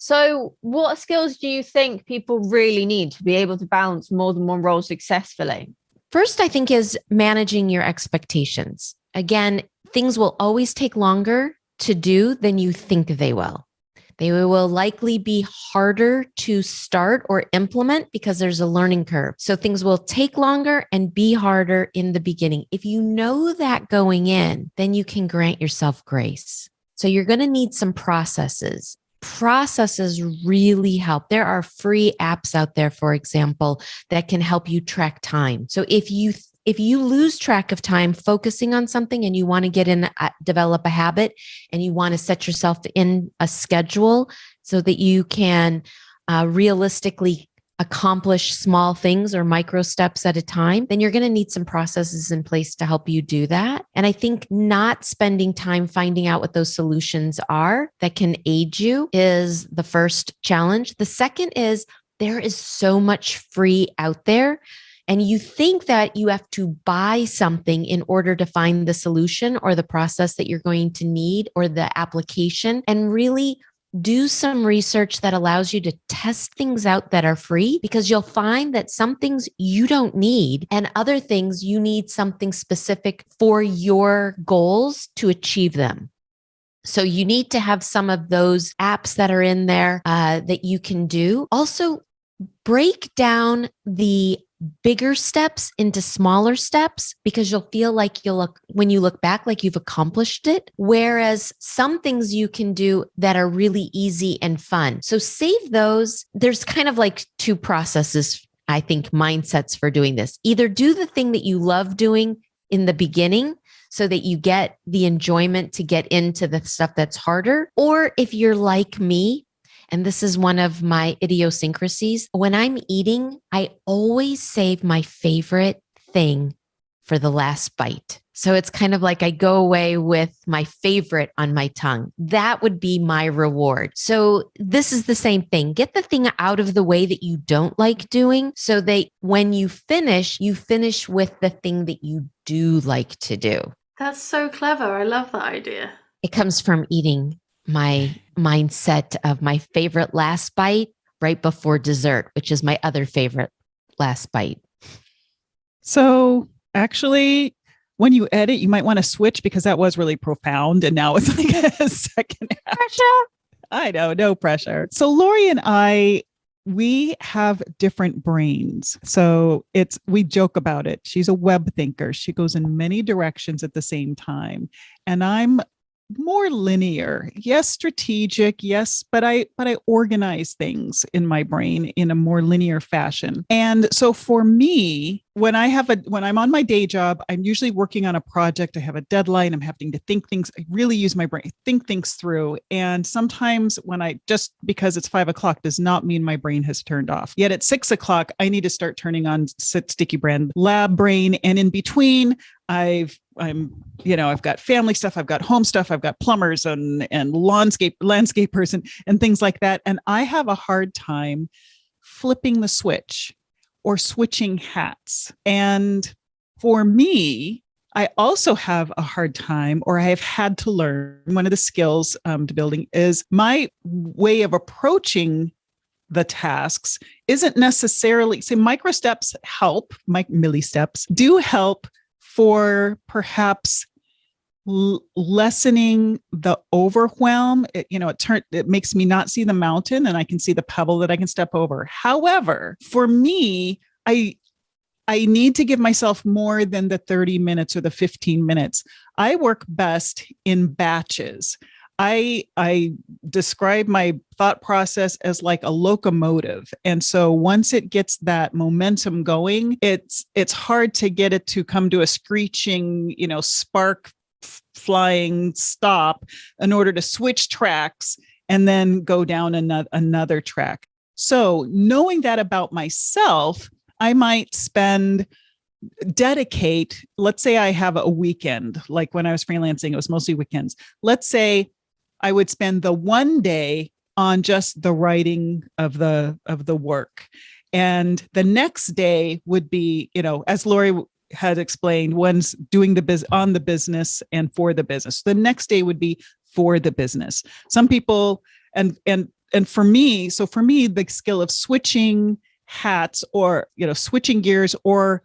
So, what skills do you think people really need to be able to balance more than one role successfully? First, I think is managing your expectations. Again, things will always take longer to do than you think they will. They will likely be harder to start or implement because there's a learning curve. So things will take longer and be harder in the beginning. If you know that going in, then you can grant yourself grace. So you're going to need some processes. Processes really help. There are free apps out there, for example, that can help you track time. So if you lose track of time focusing on something and you want to get in, develop a habit, and you want to set yourself in a schedule so that you can realistically accomplish small things or micro steps at a time, then you're going to need some processes in place to help you do that. And I think not spending time finding out what those solutions are that can aid you is the first challenge. The second is there is so much free out there. And you think that you have to buy something in order to find the solution or the process that you're going to need or the application, and really do some research that allows you to test things out that are free, because you'll find that some things you don't need and other things you need something specific for your goals to achieve them. So you need to have some of those apps that are in there that you can do. Also, break down the bigger steps into smaller steps, because you'll feel like when you look back, like you've accomplished it. Whereas some things you can do that are really easy and fun. So save those. There's kind of like two processes, I think, mindsets for doing this. Either do the thing that you love doing in the beginning so that you get the enjoyment to get into the stuff that's harder. Or if you're like me, and this is one of my idiosyncrasies, when I'm eating, I always save my favorite thing for the last bite. So it's kind of like I go away with my favorite on my tongue. That would be my reward. So this is the same thing. Get the thing out of the way that you don't like doing so that when you finish with the thing that you do like to do. That's so clever. I love that idea. It comes from eating my mindset of my favorite last bite right before dessert, which is my other favorite last bite. So actually, when you edit, you might want to switch, because that was really profound. And now it's like a second half. Pressure. I know, no pressure. So Lori and I, we have different brains. So we joke about it. She's a web thinker. She goes in many directions at the same time. And I'm more linear. Yes, strategic. Yes, but I organize things in my brain in a more linear fashion. And so for me, when I'm on my day job, I'm usually working on a project. I have a deadline. I'm having to think things. I really use my brain, think things through. And sometimes just because it's 5:00 does not mean my brain has turned off. Yet at 6:00, I need to start turning on Sticky Brand Lab Brain. And in between, I've got family stuff, I've got home stuff, I've got plumbers and landscapers and things like that. And I have a hard time flipping the switch or switching hats. And for me, I also have a hard time, or I have had to learn, one of the skills to building is my way of approaching the tasks isn't necessarily, say, micro steps help, milli steps do help for perhaps lessening the overwhelm. It makes me not see the mountain, and I can see the pebble that I can step over. However, for me, I need to give myself more than the 30 minutes or the 15 minutes. I work best in batches. I describe my thought process as like a locomotive. And so once it gets that momentum going, it's hard to get it to come to a screeching, spark flying stop in order to switch tracks and then go down another track. So knowing that about myself, I might dedicate, let's say I have a weekend, like when I was freelancing, it was mostly weekends. Let's say I would spend the one day on just the writing of the work. And the next day would be, as Lori had explained, one's doing on the business and for the business. The next day would be for the business. Some people, and And for me, the skill of switching hats or, switching gears or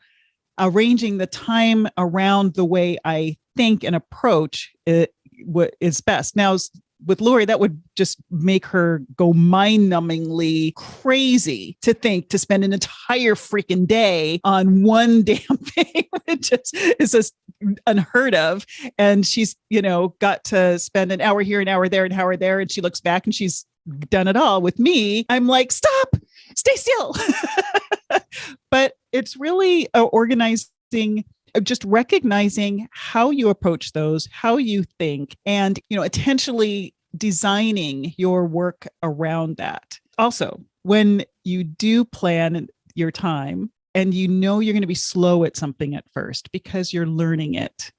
arranging the time around the way I think and approach it, what is best. Now, with Lori, that would just make her go mind-numbingly crazy to spend an entire freaking day on one damn thing. It just is just unheard of. And she's, got to spend an hour here, an hour there, an hour there. And she looks back and she's done it all. With me, I'm like, stop, stay still. But it's really organizing, just recognizing how you approach those, how you think, and, intentionally designing your work around that. Also, when you do plan your time and you're going to be slow at something at first because you're learning it,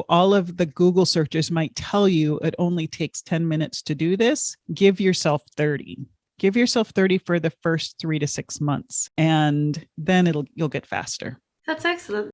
all of the Google searches might tell you it only takes 10 minutes to do this. Give yourself 30. Give yourself 30 for the first 3 to 6 months, and then you'll get faster. That's excellent.